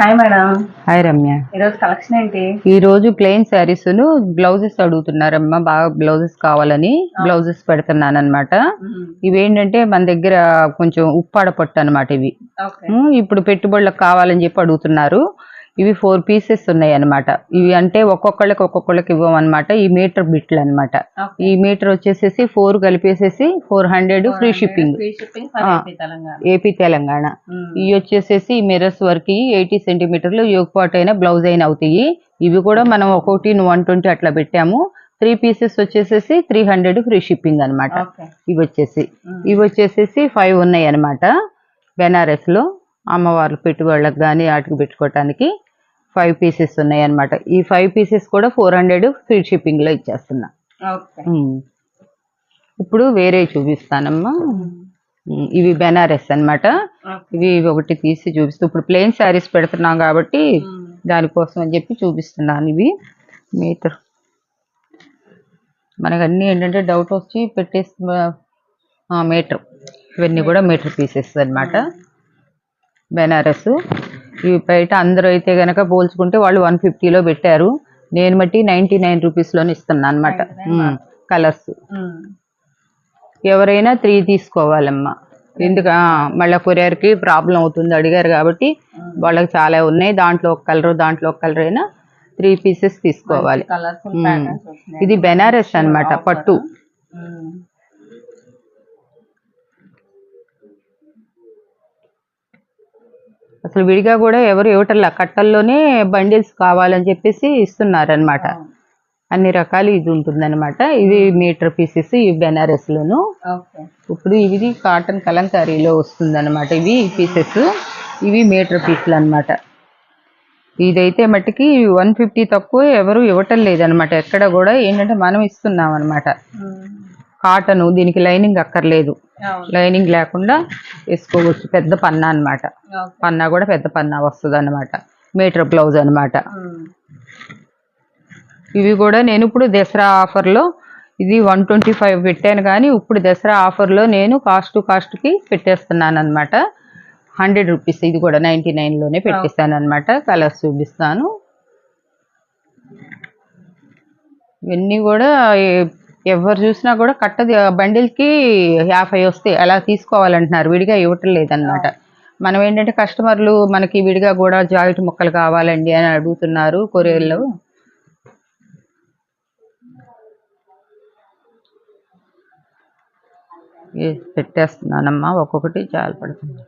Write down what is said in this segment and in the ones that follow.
Hi madam. Hi Ramya. ఈరోజు collection ఏంటి? ఈ రోజు ప్లెయిన్ శారీస్ బ్లౌజెస్ అడుగుతున్నారమ్మా, బాగా బ్లౌజెస్ కావాలని బ్లౌజెస్ పెడుతున్నాను అనమాట. ఇవేంటంటే మన దగ్గర కొంచెం ఉప్పాడ పట్టు అనమాట. ఇవి ఇప్పుడు పెట్టుబడులకు కావాలని చెప్పి అడుగుతున్నారు. ఇవి 4 పీసెస్ ఉన్నాయి అనమాట. ఇవి అంటే ఒక్కొక్కళ్ళకి ఇవ్వమన్నమాట. ఈ మీటర్ బిట్లు అనమాట. ఈ మీటర్ వచ్చేసేసి 4 కలిపేసేసి 400 ఫ్రీ షిప్పింగ్, ఏపీ తెలంగాణ. ఇవి వచ్చేసేసి మిర్రర్స్ వరకు 80 సెంటీమీటర్లు యోగపాటు అయినా బ్లౌజ్ అయినా అవుతాయి. ఇవి కూడా మనం ఒక్కొక్కటి 120 అట్లా పెట్టాము. 3 పీసెస్ వచ్చేసేసి 300 ఫ్రీ షిప్పింగ్ అనమాట. ఇవి వచ్చేసేసి 5 ఉన్నాయి అనమాట. బెనారస్ లో అమ్మవార్లు పెట్టుబడులకు కానీ వాటికి పెట్టుకోవటానికి 5 పీసెస్ ఉన్నాయి అనమాట. ఈ 5 పీసెస్ కూడా 400 ఫ్రీ షిప్పింగ్ లో ఇచ్చేస్తున్నా. ఇప్పుడు వేరే చూపిస్తానమ్మా. ఇవి బెనారస్ అనమాట. ఇవి ఒకటి తీసి చూపిస్తూ, ఇప్పుడు ప్లెయిన్ శారీస్ పెడుతున్నాం కాబట్టి దానికోసం అని చెప్పి చూపిస్తున్నాను. ఇవి మీటర్ మనకు అన్నీ ఏంటంటే డౌట్ వచ్చి పెట్టేసి మీటర్, ఇవన్నీ కూడా మీటర్ పీసెస్ అనమాట. బెనారస్ ఇవి బయట అందరూ అయితే గనక పోల్చుకుంటే వాళ్ళు 150లో పెట్టారు. నేను బట్టి 99 రూపీస్లోనే ఇస్తున్నాను అనమాట. కలర్స్ ఎవరైనా 3 తీసుకోవాలమ్మా. ఎందుకు మళ్ళీ కొరియర్కి ప్రాబ్లం అవుతుంది అడిగారు కాబట్టి వాళ్ళకి చాలా ఉన్నాయి. దాంట్లో ఒక కలర్ అయినా 3 పీసెస్ తీసుకోవాలి. ఇది బెనారస్ అనమాట, పట్టు. అసలు విడిగా కూడా ఎవరు ఇవ్వటల్లా, కట్టల్లోనే బండిల్స్ కావాలని చెప్పేసి ఇస్తున్నారనమాట. అన్ని రకాలు ఇది ఉంటుందన్నమాట. ఇవి మీటర్ పీసెస్, ఇవి బెనారస్ లోను. ఇప్పుడు ఇది కాటన్ కలంకారీలో వస్తుందన్నమాట. ఇవి పీసెస్, ఇవి మీటర్ పీసులు అనమాట. ఇదైతే మట్టికి 150 తక్కువ ఎవరు ఇవ్వటం లేదనమాట. ఎక్కడ కూడా ఏంటంటే మనం ఇస్తున్నాం అనమాట. కాటను, దీనికి లైనింగ్ అక్కర్లేదు. లైనింగ్ లేకుండా వేసుకోవచ్చు. పెద్ద పన్నా అనమాట. పన్నా కూడా పెద్ద పన్నా వస్తుంది అనమాట. మీటర్ బ్లౌజ్ అనమాట. ఇవి కూడా నేను ఇప్పుడు దసరా ఆఫర్లో ఇది 125 పెట్టాను, కానీ ఇప్పుడు దసరా ఆఫర్లో నేను కాస్ట్కి పెట్టేస్తున్నాను అనమాట. 100 రూపీస్. ఇది కూడా 99లోనే పెట్టేస్తాను అనమాట. కలర్స్ చూపిస్తాను. ఇవన్నీ కూడా ఎవరు చూసినా కూడా కట్టది బండిల్కి 50 వస్తాయి అలా తీసుకోవాలంటున్నారు. విడిగా ఇవ్వటం లేదనమాట. మనం ఏంటంటే కస్టమర్లు మనకి విడిగా కూడా జాకెట్ ముక్కలు కావాలండి అని అడుగుతున్నారు కొరియర్లో. పెట్టేస్తున్నానమ్మా. ఒక్కొక్కటి చాలా పడుతుంది.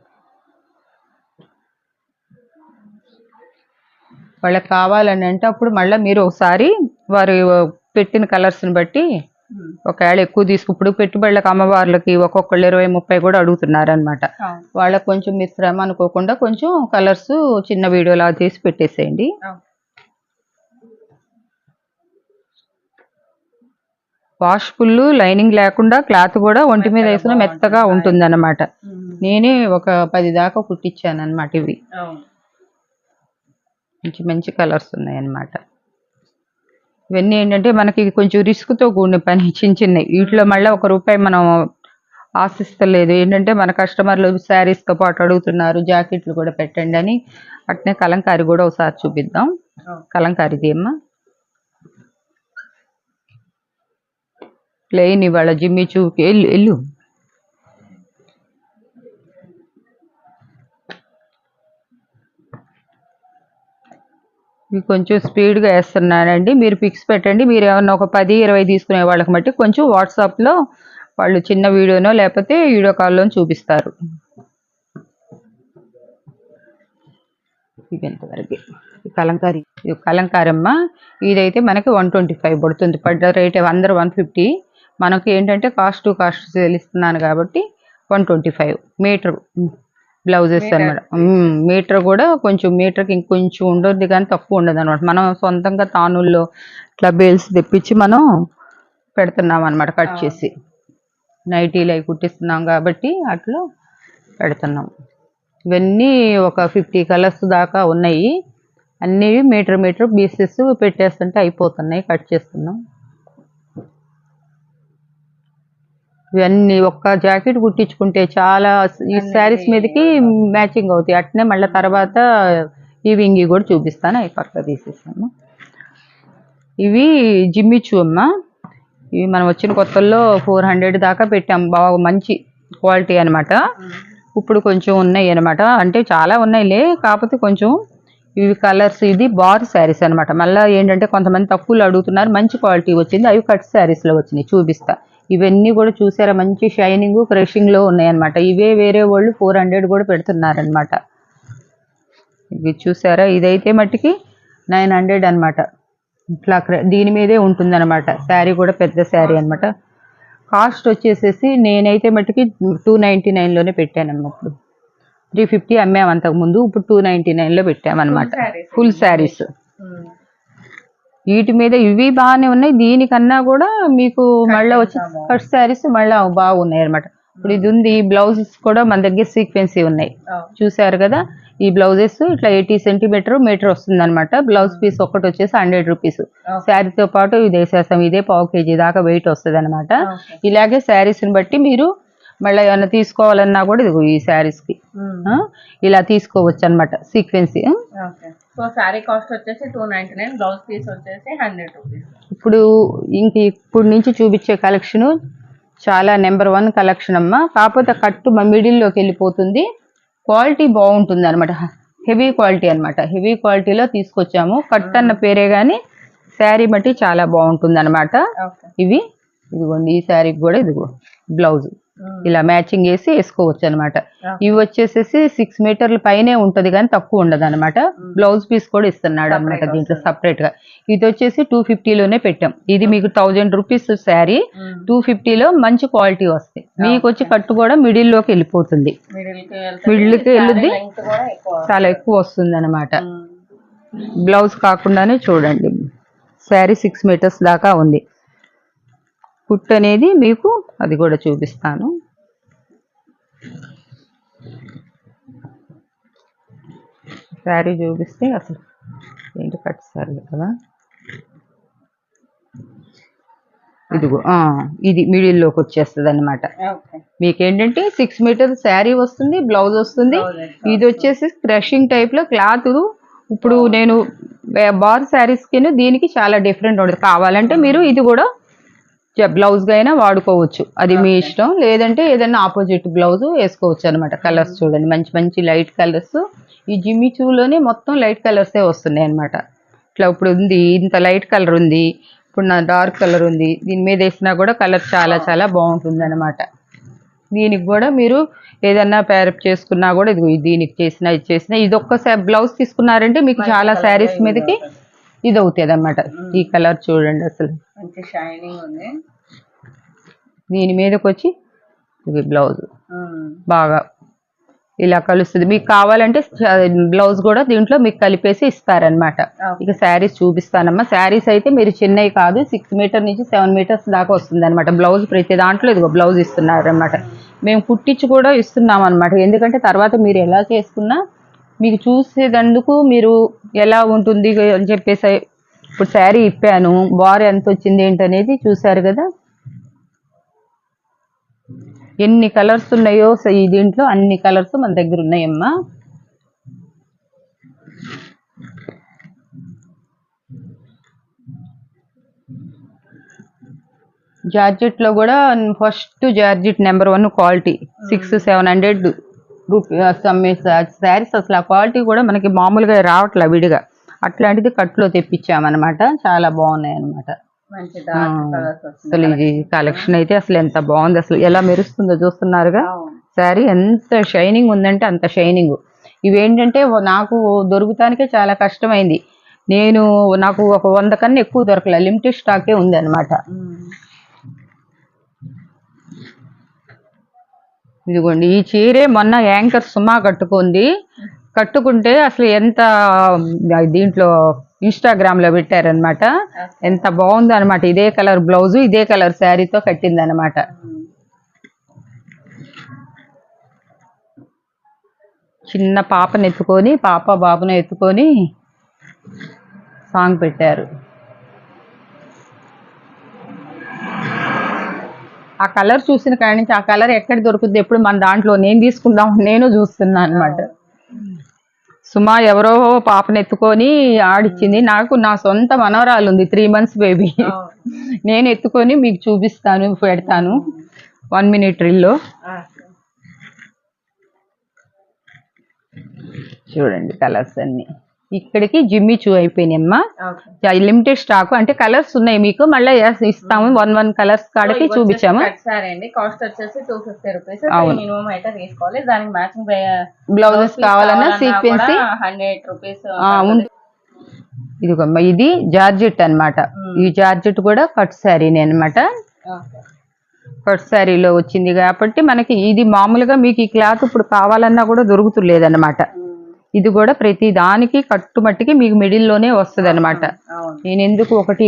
వాళ్ళకి కావాలని అంటే అప్పుడు మళ్ళీ మీరు ఒకసారి వారు పెట్టిన కలర్స్ని బట్టి ఒకవేళ ఎక్కువ ఇప్పుడు పెట్టుబడులకు అమ్మవార్లకి ఒక్కొక్కళ్ళు 20-30 కూడా అడుగుతున్నారు అనమాట. వాళ్ళకి కొంచెం మీరు శ్రమ అనుకోకుండా కొంచెం కలర్స్ చిన్న వీడియోలా చేసి పెట్టేసేయండి. వాష్ఫుల్, లైనింగ్ లేకుండా క్లాత్ కూడా ఒంటి మీద వేసిన మెత్తగా ఉంటుంది అన్నమాట. నేనే ఒక 10 దాకా కుట్టించాను అనమాట. ఇవి మంచి కలర్స్ ఉన్నాయన్నమాట. ఇవన్నీ ఏంటంటే మనకి కొంచెం రిస్క్తో కూడిన పని, చిన్నవి. వీటిలో మళ్ళీ ₹1 మనం ఆశిస్తలేదు. ఏంటంటే మన కస్టమర్లు శారీస్తో పాటు అడుగుతున్నారు, జాకెట్లు కూడా పెట్టండి అని. అట్నే కలంకారీ కూడా ఒకసారి చూపిద్దాం. కలంకారీది అమ్మా. ప్లెయిన్ ఇవాళ జిమ్మి చూకి ఎల్లు. ఇవి కొంచెం స్పీడ్గా వేస్తున్నానండి. మీరు పిక్స్ పెట్టండి. మీరు ఏమన్నా ఒక 10-20 తీసుకునే వాళ్ళకి మట్టి కొంచెం వాట్సాప్లో వాళ్ళు చిన్న వీడియోనో లేకపోతే వీడియో కాల్లో చూపిస్తారు. ఇవి ఎంతవరకు కలంకారీ అమ్మ. ఇదైతే మనకి 125 పడుతుంది. పడ్డ రేట్ అందరూ 150. మనకి ఏంటంటే కాస్ట్ ఇస్తున్నాను కాబట్టి 125 మీటర్ బ్లౌజెస్ అనమాట. మీటర్ కూడా కొంచెం మీటర్కి ఇంకొంచెం ఉండొద్ది, కానీ తక్కువ ఉండదు అనమాట. మనం సొంతంగా తానుల్లో ఇట్లా బేల్స్ తెప్పించి మనం పెడుతున్నాం అనమాట. కట్ చేసి నైటీలు అవి కుట్టిస్తున్నాం కాబట్టి అట్లా పెడుతున్నాం. ఇవన్నీ ఒక 50 కలర్స్ దాకా ఉన్నాయి. అన్నీ మీటర్ పీసెస్ పెట్టేస్తుంటే అయిపోతున్నాయి. కట్ చేస్తున్నాం. ఇవన్నీ ఒక్క జాకెట్ కుట్టించుకుంటే చాలా ఈ శారీస్ మీదకి మ్యాచింగ్ అవుతాయి. అట్నే మళ్ళీ తర్వాత ఇవి ఇంగి కూడా చూపిస్తాను, అవి పక్క తీసేసాను. ఇవి జిమ్మిచూ అమ్మ. ఇవి మనం వచ్చిన కొత్తల్లో 400 దాకా పెట్టాం, బాగా మంచి క్వాలిటీ అనమాట. ఇప్పుడు కొంచెం ఉన్నాయి అనమాట, అంటే చాలా ఉన్నాయిలే, కాకపోతే కొంచెం ఇవి కలర్స్. ఇది బార్ శారీస్ అనమాట. మళ్ళీ ఏంటంటే కొంతమంది తక్కువలో అడుగుతున్నారు, మంచి క్వాలిటీ వచ్చింది. అవి కట్ శారీస్లో వచ్చినాయి, చూపిస్తా. ఇవన్నీ కూడా చూసారా, మంచి షైనింగ్ క్రషింగ్లో ఉన్నాయన్నమాట. ఇవే వేరే వాళ్ళు 400 కూడా పెడుతున్నారనమాట. ఇవి చూసారా, ఇదైతే మట్టికి 900 అనమాట. ఇట్లా దీని మీదే ఉంటుందన్నమాట. శారీ కూడా పెద్ద శారీ అనమాట. కాస్ట్ వచ్చేసేసి నేనైతే మట్టికి 299లోనే పెట్టానమ్మా. ఇప్పుడు 350 అమ్మాము అంతకుముందు, ఇప్పుడు 299లో పెట్టామన్నమాట. ఫుల్ శారీస్. వీటి మీద ఇవి బాగానే ఉన్నాయి, దీనికన్నా కూడా మీకు మళ్ళీ వచ్చి కట్ శారీస్ మళ్ళీ బాగున్నాయి అనమాట. ఇప్పుడు ఇది ఉంది, బ్లౌజెస్ కూడా మన దగ్గర సీక్వెన్సీ ఉన్నాయి, చూసారు కదా. ఈ బ్లౌజెస్ ఇట్లా 80 సెంటీమీటర్ మీటర్ వస్తుంది అనమాట. బ్లౌజ్ పీస్ ఒక్కటి వచ్చేసి 100 రూపీస్. శారీతో పాటు ఇది వేసేస్తాం, ఇదే పావు కేజీ దాకా వెయిట్ వస్తుంది అనమాట. ఇలాగే శారీస్ని బట్టి మీరు మళ్ళీ ఏమైనా తీసుకోవాలన్నా కూడా ఇదిగో ఈ శారీస్కి ఇలా తీసుకోవచ్చు అనమాట, సీక్వెన్సీ. సో శారీ కాస్ట్ వచ్చేసి 299, బ్లౌజ్ పీస్ వచ్చేసి 100 రూపీస్. ఇప్పుడు నుంచి చూపించే కలెక్షన్ చాలా నెంబర్ 1 కలెక్షన్ అమ్మ. కాకపోతే కట్టు మిడిల్లోకి వెళ్ళిపోతుంది, క్వాలిటీ బాగుంటుంది అనమాట. హెవీ క్వాలిటీ అనమాట. హెవీ క్వాలిటీలో తీసుకొచ్చాము. కట్ అన్న పేరే కానీ శారీ బట్టి చాలా బాగుంటుంది అనమాట. ఇదిగోండి, ఈ శారీకి కూడా ఇదిగో బ్లౌజ్ ఇలా మ్యాచింగ్ వేసి వేసుకోవచ్చు అనమాట. ఇవి వచ్చేసేసి 6 మీటర్ల పైనే ఉంటది కానీ తక్కువ ఉండదు అనమాట. బ్లౌజ్ పీస్ కూడా ఇస్తున్నాడు అనమాట దీంట్లో సపరేట్ గా. ఇది వచ్చేసి 250లోనే పెట్టాం. ఇది మీకు 1000 రూపీస్ శారీ, 250లో మంచి క్వాలిటీ వస్తాయి. మీకు వచ్చి కట్టు కూడా మిడిల్ లోకి వెళ్ళిపోతుంది, మిడిల్కి వెళ్ళుద్ది, చాలా ఎక్కువ వస్తుంది అనమాట. బ్లౌజ్ కాకుండానే చూడండి, శారీ 6 మీటర్స్ దాకా ఉంది. కుట్ అనేది మీకు అది కూడా చూపిస్తాను. శారీ చూపిస్తే అసలు ఏంటి కట్ శారీ కదా. ఇదిగో ఇది మిడిల్లోకి వచ్చేస్తుంది అనమాట. మీకేంటంటే 6 మీటర్ శారీ వస్తుంది, బ్లౌజ్ వస్తుంది. ఇది వచ్చేసి క్రషింగ్ టైప్లో క్లాత్. ఇప్పుడు నేను బార్ శారీస్కి దీనికి చాలా డిఫరెంట్ ఉంటుంది. కావాలంటే మీరు ఇది కూడా బ్లౌజ్గా అయినా వాడుకోవచ్చు, అది మీ ఇష్టం. లేదంటే ఏదైనా ఆపోజిట్ బ్లౌజ్ వేసుకోవచ్చు అనమాట. కలర్స్ చూడండి, మంచి మంచి లైట్ కలర్స్. ఈ జిమ్మిచూలోనే మొత్తం లైట్ కలర్సే వస్తున్నాయి అనమాట. ఇట్లా ఇప్పుడు ఉంది, ఇంత లైట్ కలర్ ఉంది, ఇప్పుడు నా డార్క్ కలర్ ఉంది. దీని మీద వేసినా కూడా కలర్ చాలా చాలా బాగుంటుంది అనమాట. దీనికి కూడా మీరు ఏదన్నా ప్యారప్ చేసుకున్నా కూడా ఇది దీనికి చేసినా ఇది చేసినా, ఇది ఒక్కసారి బ్లౌజ్ తీసుకున్నారంటే మీకు చాలా శారీస్ మీదకి ఇది అవుతుంది అనమాట. ఈ కలర్ చూడండి, అసలు మంచి షైనింగ్ ఉంది. దీని మీదకి వచ్చి ఇది బ్లౌజ్ బాగా ఇలా కలుస్తుంది. మీకు కావాలంటే బ్లౌజ్ కూడా దీంట్లో మీకు కలిపేసి ఇస్తారనమాట. ఇక శారీస్ చూపిస్తానమ్మా. శారీస్ అయితే మీరు చిన్నవి కాదు, 6 మీటర్ నుంచి 7 మీటర్స్ దాకా వస్తుంది అనమాట. బ్లౌజ్ ప్రతి దాంట్లో ఇదిగో బ్లౌజ్ ఇస్తున్నారు అనమాట. మేము కుట్టించి కూడా ఇస్తున్నాం అనమాట. ఎందుకంటే తర్వాత మీరు ఎలా చేసుకున్నా మీకు చూసేదందుకు మీరు ఎలా ఉంటుంది అని చెప్పేసి. ఇప్పుడు శారీ ఇప్పాను, బార్ ఎంత వచ్చింది ఏంటనేది చూసారు కదా. ఎన్ని కలర్స్ ఉన్నాయో ఈ దీంట్లో అన్ని కలర్స్ మన దగ్గర ఉన్నాయమ్మా. జార్జెట్లో కూడా first georgette number 1 quality, 600-700 rupees అమ్మే శారీస్. అసలు ఆ క్వాలిటీ కూడా మనకి మామూలుగా రావట్లే విడిగా, అట్లాంటిది కట్లో తెప్పించామన్నమాట. చాలా బాగున్నాయి అనమాట. అసలు ఇది కలెక్షన్ అయితే అసలు ఎంత బాగుంది, అసలు ఎలా మెరుస్తుందో చూస్తున్నారుగా. శారీ ఎంత షైనింగ్ ఉందంటే అంత షైనింగ్. ఇవేంటంటే నాకు దొరుకుతానికే చాలా కష్టమైంది. నాకు ఒక 100 కన్నా ఎక్కువ దొరకలే, లిమిటెడ్ స్టాకే ఉంది అనమాట. ఇదిగోండి, ఈ చీరే మొన్న యాంకర్ సుమా కట్టుకుంటే అసలు ఎంత దీంట్లో ఇన్స్టాగ్రామ్లో పెట్టారనమాట. ఎంత బాగుంది అనమాట. ఇదే కలర్ బ్లౌజు, ఇదే కలర్ శారీతో కట్టింది అనమాట. చిన్న పాపను ఎత్తుకొని, బాబును ఎత్తుకొని సాంగ్ పెట్టారు. ఆ కలర్ చూసిన కాడి నుంచి ఆ కలర్ ఎక్కడ దొరుకుతుంది, ఎప్పుడు మన దాంట్లో నేను తీసుకుందాం నేను చూస్తున్నా అనమాట. సుమా ఎవరో పాపను ఎత్తుకొని ఆడిచ్చింది. నాకు నా సొంత మనవరాలు ఉంది, 3 months బేబీ. నేను ఎత్తుకొని మీకు చూపిస్తాను, పెడతాను 1 minute రీల్లో. చూడండి కలర్స్ అన్ని. ఇక్కడికి జిమ్మి చూ అయిపోయినాయమ్మా. లిమిటెడ్ స్టాక్ అంటే కలర్స్ ఉన్నాయి మీకు, మళ్ళీ ఇస్తాము. 1 కలర్స్ కాడికి చూపించాము. కాస్ట్ వచ్చేసి 250 రూపీస్. మినిమం అయితే తీసుకోవాలి. దానికి మ్యాచింగ్ బ్లౌజెస్ కావాలన్నా సీక్వెన్స్ 100 రూపీస్. ఇదిగోమ్మా, ఇది జార్జెట్ అన్నమాట. ఈ జార్జెట్ కూడా కట్ శారీనే అనమాట. కట్ శారీలో వచ్చింది కాబట్టి మనకి ఇది మామూలుగా మీకు ఈ క్లాత్ ఇప్పుడు కావాలన్నా కూడా దొరుకుతులేదన్నమాట. ఇది కూడా ప్రతి దానికి కట్టుమట్టికి మీకు మిడిల్లోనే వస్తుంది అనమాట. నేను ఎందుకు ఒకటి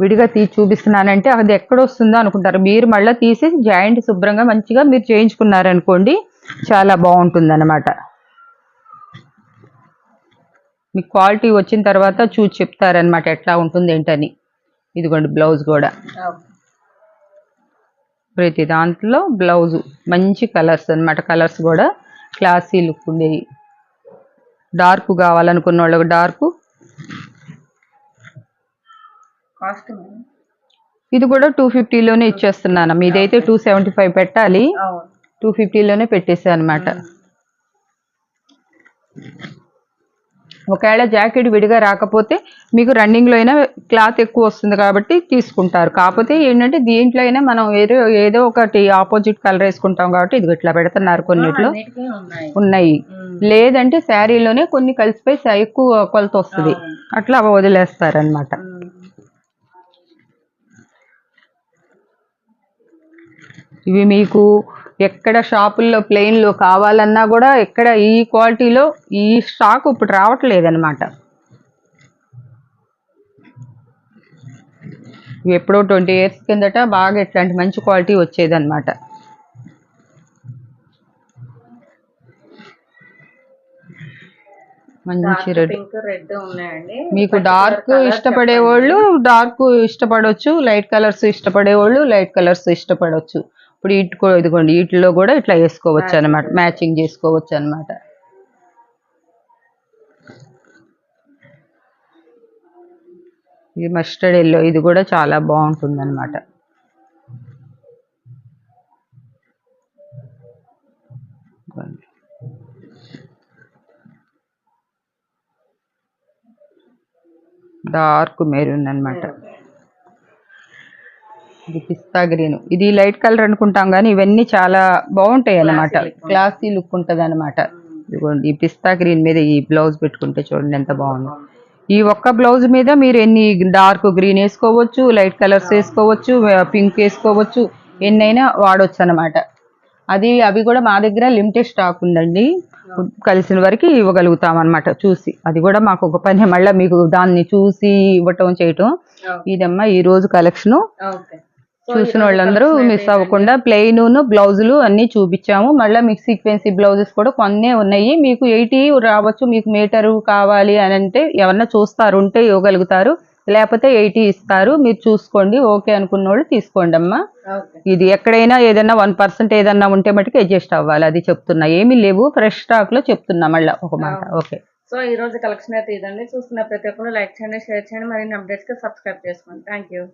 విడిగా తీసి చూపిస్తున్నానంటే అది ఎక్కడ వస్తుందో అనుకుంటారు. మీరు మళ్ళీ తీసి జాయింట్ శుభ్రంగా మంచిగా మీరు చేయించుకున్నారనుకోండి, చాలా బాగుంటుంది అనమాట. మీకు క్వాలిటీ వచ్చిన తర్వాత చూసి చెప్తారనమాట ఎట్లా ఉంటుంది ఏంటని. ఇదిగోండి బ్లౌజ్ కూడా, ప్రతి దాంట్లో బ్లౌజు మంచి కలర్స్ అనమాట. కలర్స్ కూడా క్లాసీ లుక్ ఉండేవి. డార్క్ కావాలనుకున్న వాళ్ళకి డార్క్. ఇది కూడా 250లోనే ఇచ్చేస్తున్నాను. మీదైతే 275 పెట్టాలి, 250లోనే పెట్టేసా అనమాట. ఒకవేళ జాకెట్ విడిగా రాకపోతే మీకు రన్నింగ్లో అయినా క్లాత్ ఎక్కువ వస్తుంది కాబట్టి తీసుకుంటారు. కాకపోతే ఏంటంటే దీంట్లో అయినా మనం ఏదో ఒకటి ఆపోజిట్ కలర్ వేసుకుంటాం కాబట్టి ఇది ఇట్లా పెడుతున్నారు. కొన్నిట్లో ఉన్నాయి, లేదంటే శారీలోనే కొన్ని కలిసిపోయి ఎక్కువ కొలత వస్తుంది, అట్లా వదిలేస్తారనమాట. ఇవి మీకు ఎక్కడ షాపుల్లో ప్లెయిన్లో కావాలన్నా కూడా ఎక్కడ ఈ క్వాలిటీలో ఈ స్టాక్ ఇప్పుడు రావట్లేదు అనమాట. ఇవి ఎప్పుడో 20 years కిందట బాగా ఇట్లాంటి మంచి క్వాలిటీ వచ్చేదన్నమాట. మంచి రెడ్ ఉన్నాయండి. మీకు డార్క్ ఇష్టపడేవాళ్ళు డార్క్ ఇష్టపడవచ్చు, లైట్ కలర్స్ ఇష్టపడేవాళ్ళు లైట్ కలర్స్ ఇష్టపడవచ్చు. ఇప్పుడు ఇదిగోండి వీటిలో కూడా ఇట్లా వేసుకోవచ్చు అనమాట, మ్యాచింగ్ చేసుకోవచ్చు అనమాట. ఇది మస్టర్డ్ ఎల్లో, ఇది కూడా చాలా బాగుంటుంది అనమాట. డార్క్ మెరూన్ అనమాట. ఇది పిస్తా గ్రీన్, ఇది లైట్ కలర్ అనుకుంటాం కానీ ఇవన్నీ చాలా బాగుంటాయి అన్నమాట. క్లాసీ లుక్ ఉంటుంది అనమాట. ఇదిగోండి ఈ పిస్తా గ్రీన్ మీద ఈ బ్లౌజ్ పెట్టుకుంటే చూడండి ఎంత బాగుంది. ఈ ఒక్క బ్లౌజ్ మీద మీరు ఎన్ని డార్క్ గ్రీన్ వేసుకోవచ్చు, లైట్ కలర్స్ వేసుకోవచ్చు, పింక్ వేసుకోవచ్చు, ఎన్నైనా వాడవచ్చు అనమాట. అవి కూడా మా దగ్గర లిమిటెడ్ స్టాక్ ఉందండి, కలిసిన వరకు ఇవ్వగలుగుతాం అనమాట చూసి. అది కూడా మాకు ఒక పని, మళ్ళీ మీకు దాన్ని చూసి ఇవ్వటం చేయటం. ఇదమ్మా ఈ రోజు కలెక్షన్. చూసిన వాళ్ళందరూ మిస్ అవ్వకుండా ప్లెయిన్ బ్లౌజులు అన్ని చూపించాము. మళ్ళీ మీకు సీక్వెన్సీ బ్లౌజెస్ కూడా కొన్నే ఉన్నాయి. మీకు 80 రావచ్చు. మీకు మీటరు కావాలి అని అంటే ఎవరన్నా చూస్తారు ఉంటే ఇవ్వగలుగుతారు, లేకపోతే 80 ఇస్తారు. మీరు చూసుకోండి, ఓకే అనుకున్న వాళ్ళు తీసుకోండి అమ్మా. ఇది ఎక్కడైనా ఏదైనా 1% ఏదన్నా ఉంటే మటుకు అడ్జస్ట్ అవ్వాలి, అది చెప్తున్నా. ఏమీ లేవు, ఫ్రెష్ స్టాక్ లో చెప్తున్నా మళ్ళీ ఒక మాట. ఓకే, సో ఈ రోజు కలెక్షన్ అయితే ఇదండి. చూస్తున్న ప్రతి ఒక్కరు లైక్ చేయండి, షేర్ చేయండి, మరిన్ని అప్డేట్స్ కి సబ్స్క్రైబ్ చేసుకోండి. Thank you.